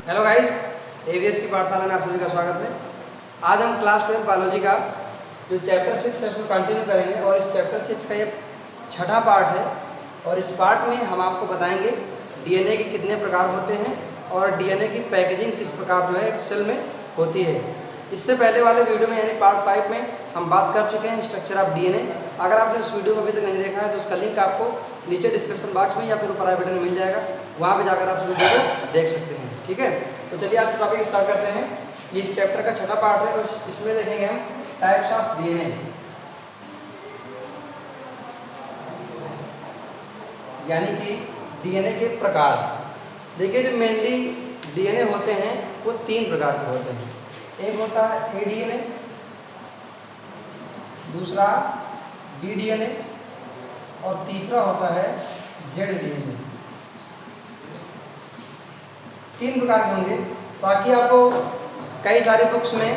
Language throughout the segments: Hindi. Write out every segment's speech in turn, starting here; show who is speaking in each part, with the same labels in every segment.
Speaker 1: हेलो गाइस, एवीएस की पाठशाला में आप सभी का स्वागत है। आज हम क्लास 12 बायोलॉजी का जो चैप्टर 6 है उसको कंटिन्यू करेंगे और इस चैप्टर 6 का ये छठा पार्ट है। और इस पार्ट में हम आपको बताएंगे डीएनए के कितने प्रकार होते हैं और डीएनए की पैकेजिंग किस प्रकार जो है एक सेल में होती है। इससे पहले वाले वीडियो में यानी पार्ट 5 में हम बात कर चुके हैं स्ट्रक्चर ऑफ डीएनए। अगर आपने उस वीडियो को अभी तक नहीं देखा है तो उसका लिंक आपको नीचे डिस्क्रिप्शन बॉक्स में या फिर ऊपर आई बटन में मिल जाएगा, वहाँ पे जाकर आप उस वीडियो को देख सकते हैं। ठीक है, तो चलिए आज का टॉपिक स्टार्ट करते हैं। ये इस चैप्टर का छठा पार्ट है और इसमें देखेंगे हम टाइप्स ऑफ डीएनए, यानी कि डीएनए के प्रकार। देखिए, जो मेनली डीएनए होते हैं वो 3 प्रकार के होते हैं। एक होता है एडीएनए, दूसरा डीडीएनए और तीसरा होता है जेडडीएनए। 3 प्रकार के होंगे। बाकी आपको कई सारे बुक्स में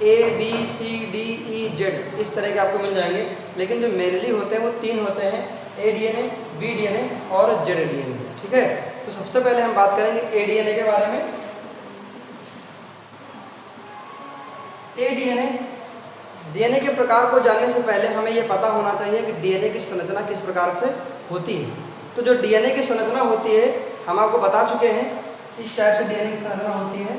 Speaker 1: A B C D E Z इस तरह के आपको मिल जाएंगे, लेकिन जो मेनली होते हैं वो 3 होते हैं, एडीएनए, बीडीएनए और जेडडीएनए। ठीक है, तो सबसे पहले हम बात करेंगे एडीएनए के बारे में। एडीएनए, डीएनए के प्रकार को जानने से पहले हमें यह पता होना चाहिए कि डीएनए की संरचना किस प्रकार से होती है। तो जो डीएनए की संरचना होती है हम आपको बता चुके हैं, इस टाइप से डीएनए की संरचना होती है,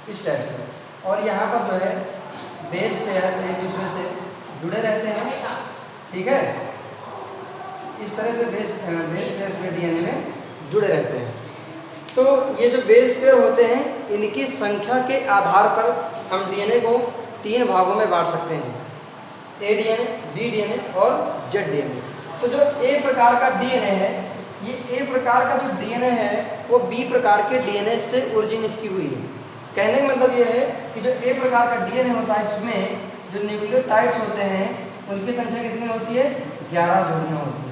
Speaker 1: इस टाइप से। और यहाँ पर जो है बेस पेयर एक दूसरे से जुड़े रहते हैं। ठीक है, इस तरह से बेस पेयर डीएनए में जुड़े रहते हैं। तो ये जो बेस पेयर होते हैं इनकी संख्या के आधार पर हम डीएनए को 3 भागों में बांट सकते हैं, एडीएनए, बीडीएनए और जेडडीएनए। तो जो ए प्रकार का डीएनए है, ये ए प्रकार का जो डीएनए है वो बी प्रकार के डीएनए से ओरिजिन इसकी हुई है। कहने का मतलब ये है कि जो ए प्रकार का डीएनए होता है इसमें जो न्यूक्लियोटाइड्स होते हैं उनकी संख्या कितनी होती है? 11 जोड़ियाँ होती हैं।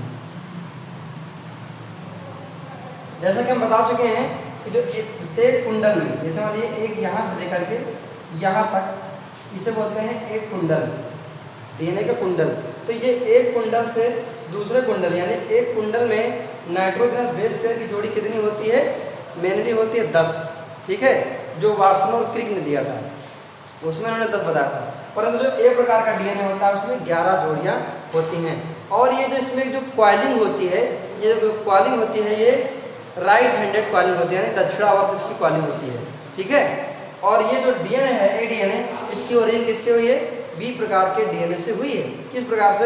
Speaker 1: जैसा कि हम बता चुके हैं कि जो प्रत्येक कुंडल में, जैसे मान लीजिए एक यहाँ से लेकर के यहाँ तक, इसे बोलते हैं एक कुंडल, डीएनए का कुंडल। तो ये एक कुंडल से दूसरे कुंडल, यानी एक कुंडल में नाइट्रोजनस बेस पेयर की जोड़ी कितनी होती है? मेनली होती है 10। ठीक है, जो वाटसन और क्रिक ने दिया था उसमें उन्होंने 10 बताया था, परंतु जो ए प्रकार का डीएनए होता है उसमें 11 जोड़ियाँ होती हैं। और ये जो इसमें जो क्वाइलिंग होती है, ये जो क्वाइलिंग होती है ये राइट हैंडेड क्वाइलिंग होती है, यानी दक्षिणावर्त इसकी क्वाइलिंग होती है। ठीक है, और ये जो डीएनए है एडीएनए, इसकी ओरिजिन किससे हुई है? बी प्रकार के डीएनए से हुई है। किस प्रकार से?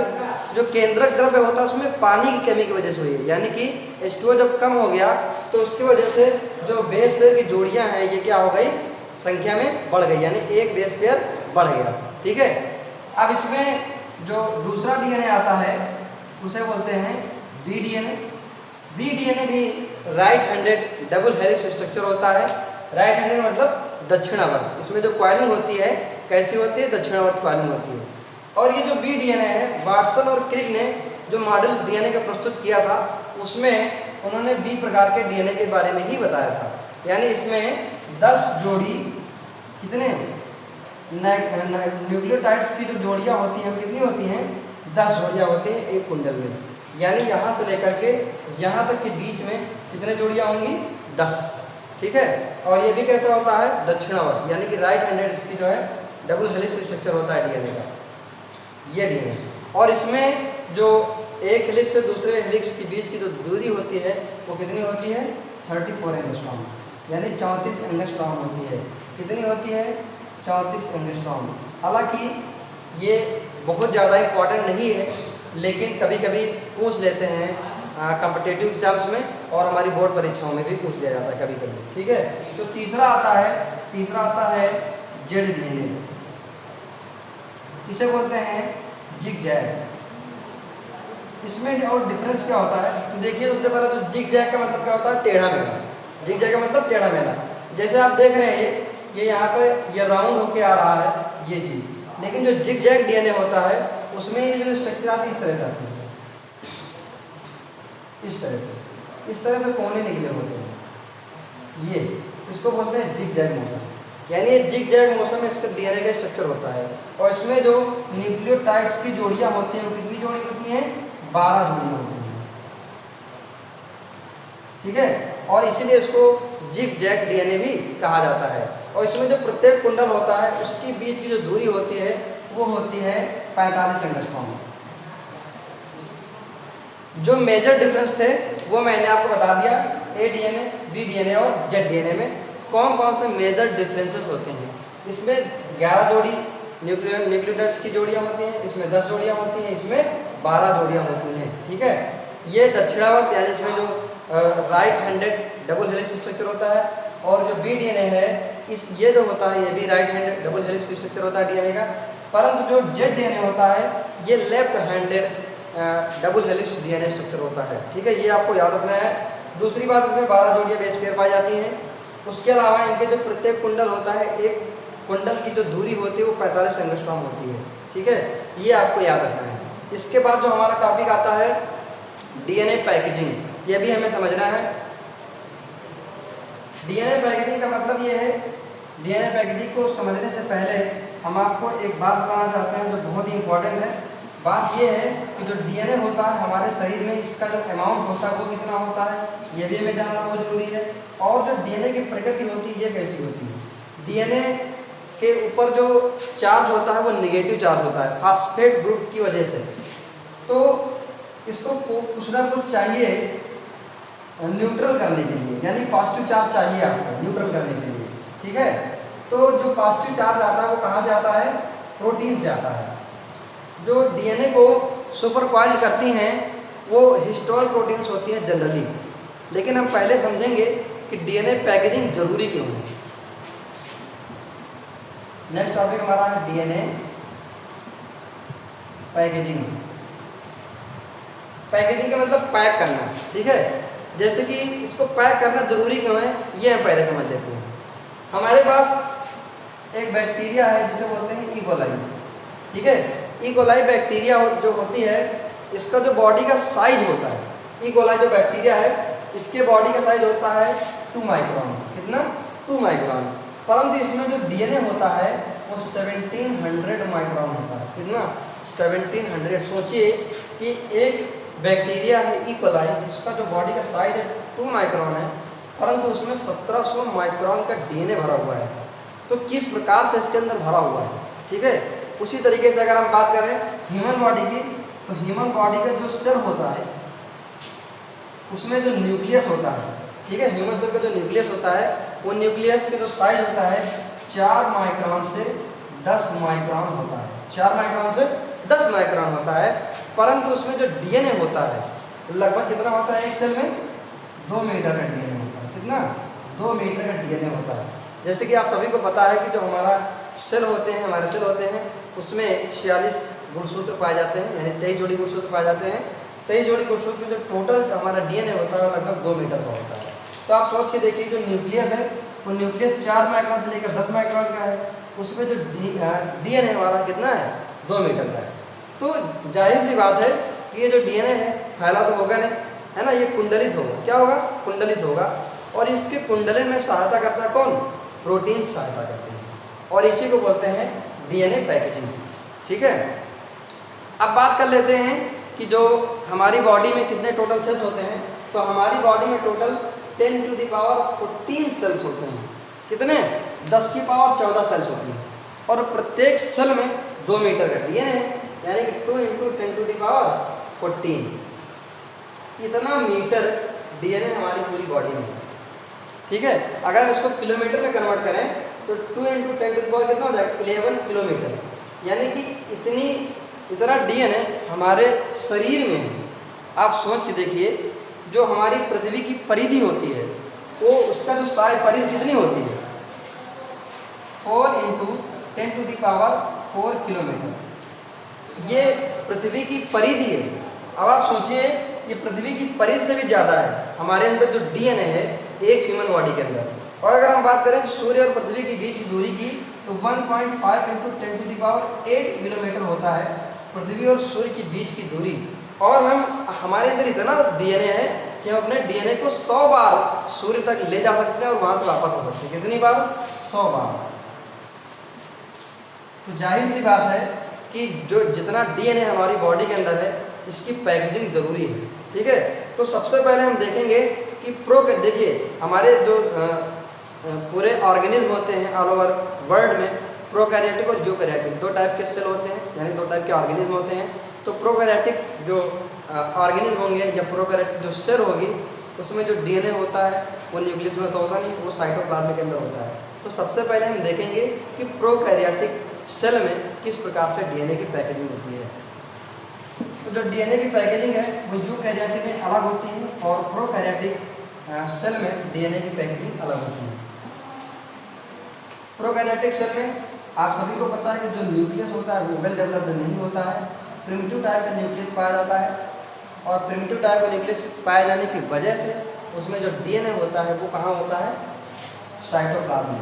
Speaker 1: जो केंद्रक द्रव्य होता है उसमें पानी की कमी की वजह से हुई है, यानी कि H2O जब कम हो गया तो उसकी वजह से जो बेस पेयर की जोड़ियां हैं ये क्या हो गई? संख्या में बढ़ गई, यानी एक बेस पेयर बढ़ गया। ठीक है, अब इसमें जो दूसरा डीएनए आता है उसे बोलते हैं बीडीएनए। बीडीएनए भी right handed double helix structure होता है। राइट हैंडेड मतलब दक्षिणावर्त। इसमें जो क्वाइलिंग होती है कैसी होती है? दक्षिणावर्त क्वाइलिंग होती है। और ये जो बी डीएनए है, वाटसन और क्रिक ने जो मॉडल डीएनए का प्रस्तुत किया था उसमें उन्होंने बी प्रकार के डीएनए के बारे में ही बताया था। यानी इसमें 10 जोड़ी कितने न्यूक्लियोटाइड्स की जो जोड़ियाँ होती हैं कितनी होती हैं? 10 जोड़ियाँ होती हैं एक कुंडल में। यानी यहाँ से लेकर के यहाँ तक के बीच में कितने जोड़ियाँ होंगी? 10। ठीक है, और ये भी कैसा होता है? दक्षिणावर्त, यानी कि राइट हैंडेड इसकी जो है डबल हेलिक्स स्ट्रक्चर होता है डीएनए का, ये डीएनए। और इसमें जो एक हेलिक्स से दूसरे हेलिक्स के बीच की जो दूरी होती है वो कितनी होती है? 34 एंगस्ट्रॉम, यानी 34 एंगस्ट्रॉम होती है। कितनी होती है? 34 एंगस्ट्रॉम। हालांकि ये बहुत ज़्यादा इम्पॉर्टेंट नहीं है, लेकिन कभी कभी पूछ लेते हैं कॉम्पिटिटिव एग्जाम्स में और हमारी बोर्ड परीक्षाओं में भी पूछ लिया जाता है कभी कभी। ठीक है, तो तीसरा आता है जेडडीएनए। इसे बोलते हैं जिगजैग। इसमें और डिफरेंस क्या होता है? तो देखिए, सबसे पहले तो जिगजैग का मतलब क्या होता है? टेढ़ा मेढ़ा। जिगजैग का मतलब टेढ़ा मेढ़ा। जैसे आप देख रहे हैं ये यहाँ पर ये राउंड होके आ रहा है ये चीज, लेकिन जो जिगजैग डीएनए होता है उसमें ये जो स्ट्रक्चर आती है इस तरह से आती है, इस तरह से कोने निकले होते हैं। ये इसको बोलते हैं जिगजैग मोशन, यानी जिगजैग मोशन में इसका डीएनए का स्ट्रक्चर होता है। और इसमें जो न्यूक्लियोटाइड्स की जोड़ियां होती हैं वो कितनी जोड़ी होती हैं? 12 जोड़ियां होती हैं। ठीक है, और इसीलिए इसको जिग जैग डीएनए भी कहा जाता है। और इसमें जो प्रत्येक कुंडल होता है उसके बीच की जो दूरी होती है वो होती है 45 एंगस्ट्रॉम। जो मेजर डिफरेंस थे वो मैंने आपको बता दिया, ए डीएनए, बी डीएनए और जेड डीएनए में कौन कौन से मेजर डिफरेंसेस होते हैं। इसमें 11 जोड़ी न्यूक्लियोटाइड्स की जोड़ियां होती हैं, इसमें 10 जोड़ियां होती हैं, इसमें 12 जोड़ियां होती हैं। ठीक है, ये दक्षिणावर्त यानी इसमें जो right handed double helix structure होता है, और जो बी डीएनए है इस ये जो होता है ये भी right handed double helix structure होता है डीएनए का, परंतु जो जेड डीएनए होता है ये left handed double helix DNA structure होता है। ठीक है, ये आपको याद रखना है। दूसरी बात, इसमें 12 जोड़ियां बेस पेयर पाई जाती हैं। उसके अलावा इनके जो प्रत्येक कुंडल होता है, एक कुंडल की जो दूरी होती है वो 45 एंगस्ट्रॉम होती है। ठीक है, ये आपको याद रखना है। इसके बाद जो हमारा टॉपिक आता है डीएनए पैकेजिंग, ये भी हमें समझना है। डीएनए पैकेजिंग का मतलब ये है, डीएनए पैकेजिंग को समझने से पहले हम आपको एक बात बताना चाहते हैं जो बहुत ही इंपॉर्टेंट है। बात ये है कि जो डीएनए होता है हमारे शरीर में, इसका जो अमाउंट होता है वो कितना होता है ये भी हमें जानना बहुत जरूरी है। और जो डीएनए की प्रकृति होती है ये कैसी होती है। डीएनए के ऊपर जो चार्ज होता है वो नेगेटिव चार्ज होता है फास्फेट ग्रुप की वजह से, तो इसको कुछ ना कुछ चाहिए न्यूट्रल करने के लिए, यानी पॉजिटिव चार्ज चाहिए आपको न्यूट्रल करने के लिए। ठीक है, तो जो पॉजिटिव चार्ज आता है वो कहाँ से आता है, प्रोटीन से आता है। जो डीएनए को सुपर कॉइल करती हैं वो हिस्टोन प्रोटीन्स होती हैं जनरली, लेकिन हम पहले समझेंगे कि डीएनए पैकेजिंग जरूरी क्यों है। नेक्स्ट टॉपिक हमारा है डीएनए पैकेजिंग। पैकेजिंग का मतलब पैक करना। ठीक है, जैसे कि इसको पैक करना जरूरी क्यों है ये हम पहले समझ लेते हैं। हमारे पास एक बैक्टीरिया है जिसे बोलते हैं इकोलाई। ठीक है, इकोलाई बैक्टीरिया जो होती है इसका जो बॉडी का साइज होता है, इकोलाई जो बैक्टीरिया है इसके बॉडी का साइज होता है 2 माइक्रोन। कितना, 2 माइक्रोन। परंतु इसमें जो डीएनए होता है वो 1700 माइक्रोन होता है। कितना, 1700। सोचिए कि एक बैक्टीरिया है इकोलाई, उसका जो बॉडी का साइज है 2 माइक्रोन है, परंतु उसमें 1700 माइक्रोन का डीएनए भरा हुआ है। तो किस प्रकार से इसके अंदर भरा हुआ है। ठीक है, उसी तरीके से अगर हम बात करें ह्यूमन बॉडी की, तो ह्यूमन बॉडी का जो सेल होता है उसमें जो न्यूक्लियस होता है, ठीक है, ह्यूमन सेल का जो न्यूक्लियस होता है वो न्यूक्लियस का जो साइज होता है 4 माइक्रोन से 10 माइक्रोन होता है। 4 माइक्रोन से 10 माइक्रोन होता है, परंतु उसमें जो डीएनए होता है लगभग कितना होता है, एक सेल में 2 मीटर का डीएनए होता है। कितना, 2 मीटर का डीएनए होता है। जैसे कि आप सभी को पता है कि जो हमारा सेल होते हैं, हमारे सेल होते हैं उसमें 46 गुणसूत्र पाए जाते हैं, यानी 23 जोड़ी गुणसूत्र पाए जाते हैं। 23 जोड़ी गुणसूत्र में जो टोटल हमारा डीएनए होता है लगभग 2 मीटर का होता है। तो आप सोच के देखिए जो न्यूक्लियस है वो न्यूक्लियस 4 माइक्रोन से लेकर 10 माइक्रोन का है, उसमें जो डीएनए वाला कितना है, 2 मीटर का है। तो जाहिर सी बात है कि ये जो डीएनए है फैला तो होगा नहीं, है ना, ये कुंडलित होगा। क्या होगा, कुंडलित होगा। और इसके कुंडलन में सहायता करता है कौन, प्रोटीन सहायता करते हैं, और इसी को बोलते हैं डीएनए पैकेजिंग। ठीक है, अब बात कर लेते हैं कि जो हमारी बॉडी में कितने टोटल सेल्स होते हैं। तो हमारी बॉडी में total 10 to the power 14 cells होते हैं। कितने, 10 की पावर 14 सेल्स होती हैं, और प्रत्येक सेल में 2 मीटर का डीएनए है, यानी कि 2 × 10 टू द पावर 14 इतना मीटर डीएनए हमारी पूरी बॉडी में है। ठीक है, अगर हम इसको किलोमीटर में कन्वर्ट करें तो 2 × 10 टू द पावर कितना हो जाएगा, 11 किलोमीटर, यानी कि इतना डीएनए हमारे शरीर में है। आप सोच के देखिए जो हमारी पृथ्वी की परिधि होती है वो उसका जो साइज परिधि कितनी होती है, 4 × 10 टू द पावर 4 किलोमीटर। ये पृथ्वी की परिधि है। अब आप सोचिए ये पृथ्वी की परिधि से भी ज़्यादा है हमारे अंदर जो डीएनए है एक ह्यूमन बॉडी के अंदर। और अगर हम बात करें सूर्य और पृथ्वी के बीच की दूरी की तो 1.5 × 10 टू द पावर 8 किलोमीटर होता है पृथ्वी और सूर्य के बीच की दूरी। और हमारे अंदर इतना डीएनए है कि हम अपने डीएनए को 100 बार सूर्य तक ले जा सकते हैं और वहां से वापस आ सकते हैं। कितनी बार, 100 बार। तो जाहिर सी बात है कि जो जितना डीएनए हमारी बॉडी के अंदर है इसकी पैकेजिंग जरूरी है। ठीक है, तो सबसे पहले हम देखेंगे कि देखिए हमारे जो पूरे ऑर्गेनिज्म होते हैं ऑल ओवर वर्ल्ड में, प्रोकैरियोटिक और यूकैरियोटिक 2 टाइप के सेल होते हैं, यानी 2 टाइप के ऑर्गेनिज्म होते हैं। तो प्रोकैरियोटिक जो ऑर्गेनिज्म होंगे या प्रोकैरियोटिक जो सेल होगी, उसमें जो डीएनए होता है वो न्यूक्लियस में तो होता नहीं, वो साइटोप्लाज्म के अंदर होता है। तो सबसे पहले हम देखेंगे कि प्रोकैरियोटिक सेल में किस प्रकार से डीएनए की पैकेजिंग होती है। तो जो डीएनए की पैकेजिंग है वो यूकैरियोटिक में अलग होती है और प्रोकैरियोटिक सेल में डीएनए की पैकेजिंग अलग होती है। प्रोकैरियोटिक सेल में आप सभी को पता है कि जो न्यूक्लियस होता है वो वेल डेवलप्ड नहीं होता है, प्रिमिटिव टाइप का न्यूक्लियस पाया जाता है। और प्रिमिटिव टाइप का न्यूक्लियस पाए जाने की वजह से उसमें जो डीएनए होता है वो कहाँ होता है, साइटोप्लाज्म में।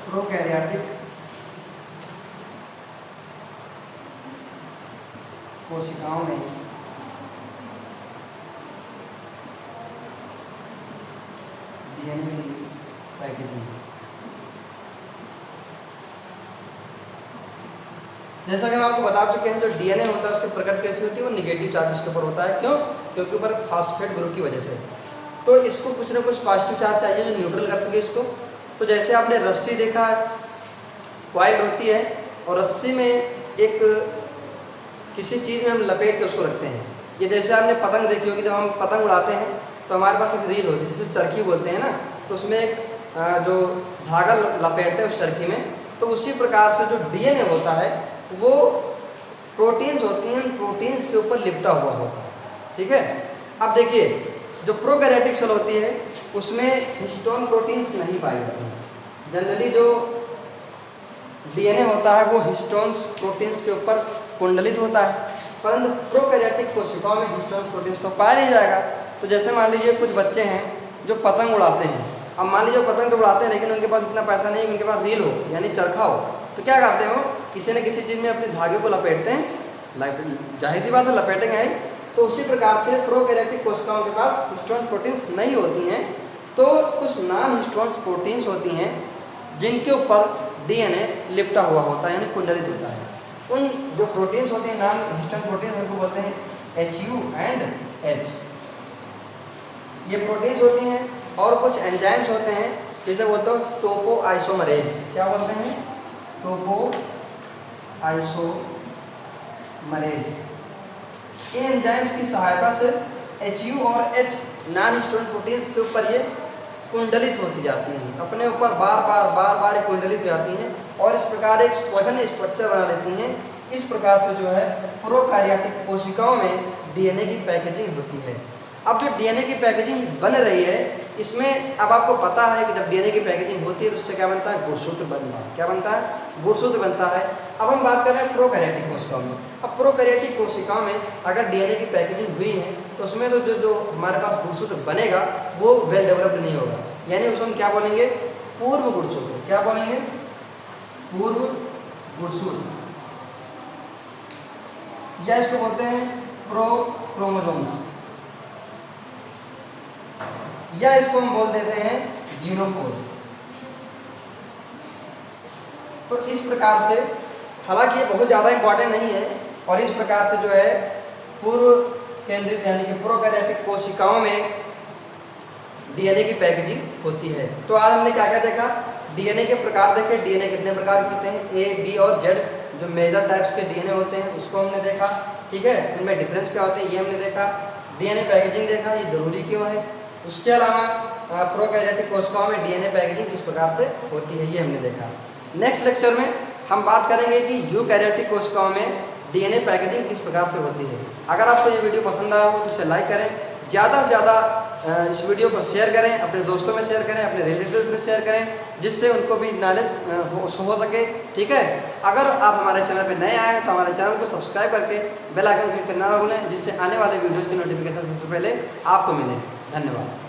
Speaker 1: प्रोकैरियोटिक कोशिकाओं में डीएनए की पैकेजिंग, जैसा कि हम आपको बता चुके हैं, जो डीएनए होता है उसके प्रकट कैसी होती है, वो निगेटिव चार्ज उसके ऊपर होता है। क्यों? क्योंकि ऊपर फॉस्फेट ग्रुप की वजह से। तो इसको कुछ ना कुछ पॉजिटिव चार्ज चाहिए जो न्यूट्रल कर सके इसको। तो जैसे आपने रस्सी देखा है, कॉइल्ड होती है और रस्सी में एक किसी चीज़ में हम लपेट के उसको रखते हैं। ये जैसे आपने पतंग देखी होगी, जब हम पतंग उड़ाते हैं तो हमारे पास एक रील होती है जिसे चरखी बोलते हैं ना, तो उसमें एक जो धागा लपेटते हैं उस चरखी में। तो उसी प्रकार से जो डीएनए होता है वो प्रोटीन्स होती हैं, प्रोटीन्स के ऊपर लिपटा हुआ होता है। ठीक है। अब देखिए जो प्रोकैरियोटिक सेल होती है उसमें हिस्टोन प्रोटीन्स नहीं पाई जाती हैं। जनरली जो डीएनए होता है वो हिस्टोन्स प्रोटीन्स के ऊपर कुंडलित होता है, परंतु प्रोकैरियोटिक कोशिकाओं में हिस्टोन्स प्रोटीन्स तो पाया नहीं जाएगा। तो जैसे मान लीजिए कुछ बच्चे हैं जो पतंग उड़ाते हैं। अब मान लीजिए पतंग तो उड़ाते हैं लेकिन उनके पास इतना पैसा नहीं है, उनके पास रील हो यानी चरखा हो, तो क्या करते हैं वो किसी न किसी चीज़ में अपने धागे को लपेटते हैं। जाहिर सी बात है लपेटेंगे ही। तो उसी प्रकार से प्रोकैरियोटिक कोशिकाओं के पास हिस्टोन प्रोटीन्स नहीं होती हैं, तो कुछ नॉन हिस्टोन प्रोटीन्स होती हैं जिनके ऊपर डीएनए लिपटा हुआ होता है यानी कुंडलित होता है। उन जो प्रोटीन्स होते हैं नॉन हिस्टोन प्रोटीन, उनको बोलते हैं HU एंड H। ये प्रोटीन्स होती हैं और कुछ एंजाइम्स होते हैं, जैसे बोलते हो टोपो आइसोमरेज। क्या बोलते हैं? टोपो आइसोमरेज। इन एंजाइम्स की सहायता से HU और H नॉन हिस्टोन प्रोटीन्स के ऊपर ये कुंडलित होती जाती हैं, अपने ऊपर बार बार कुंडलित हो जाती हैं और इस प्रकार एक सघन स्ट्रक्चर बना लेती हैं। इस प्रकार से जो है प्रोकैरियोटिक कोशिकाओं में डीएनए की पैकेजिंग होती है। अब जो डीएनए की पैकेजिंग बन रही है इसमें अब आपको पता है कि जब डीएनए की पैकेजिंग होती है तो उससे क्या बनता है, गुणसूत्र बनता है। क्या बनता है? गुणसूत्र बनता है। अब हम बात कर रहे हैं प्रोकैरियोटिक कोशिकाओं में। अब प्रोकैरियोटिक कोशिकाओं में अगर डीएनए की पैकेजिंग हुई है तो उसमें तो जो हमारे पास गुणसूत्र बनेगा वो वेल डेवलप्ड नहीं होगा, यानी उसको हम क्या बोलेंगे, पूर्व गुणसूत्र। क्या बोलेंगे? पूर्व गुणसूत्र, या इसको बोलते हैं प्रोक्रोमोसोम्स, या इसको हम बोल देते हैं जीनोफोर। तो इस प्रकार से, हालांकि ये बहुत ज़्यादा इंपॉर्टेंट नहीं है, और इस प्रकार से जो है पूर्व केंद्रित यानी कि प्रोकैरियोटिक कोशिकाओं में डीएनए की पैकेजिंग होती है। तो आज हमने क्या क्या देखा? डीएनए के प्रकार देखे। डीएनए कितने प्रकार के होते हैं? A, B और Z, जो मेजर टाइप्स के डीएनए होते हैं उसको हमने देखा। ठीक है, उनमें डिफरेंस क्या होते हैं ये हमने देखा। डीएनए पैकेजिंग देखा, ये जरूरी क्यों है। उसके अलावा प्रोकैरियोटिक कोशिकाओं में डीएनए पैकेजिंग किस प्रकार से होती है ये हमने देखा। नेक्स्ट लेक्चर में हम बात करेंगे कि यूकैरियोटिक कोशिकाओं में डीएनए पैकेजिंग किस प्रकार से होती है। अगर आपको ये वीडियो पसंद आया हो तो इसे लाइक करें, ज़्यादा से ज़्यादा इस वीडियो को शेयर करें, अपने दोस्तों में शेयर करें, अपने रिलेटिव में शेयर करें, जिससे उनको भी नॉलेज हो सके। ठीक है, अगर आप हमारे चैनल पर नए आए हैं तो हमारे चैनल को सब्सक्राइब करके बेल आइकन क्लिक करना ना भूलें, जिससे आने वाले वीडियो की नोटिफिकेशन सबसे पहले आपको मिले। धन्यवाद।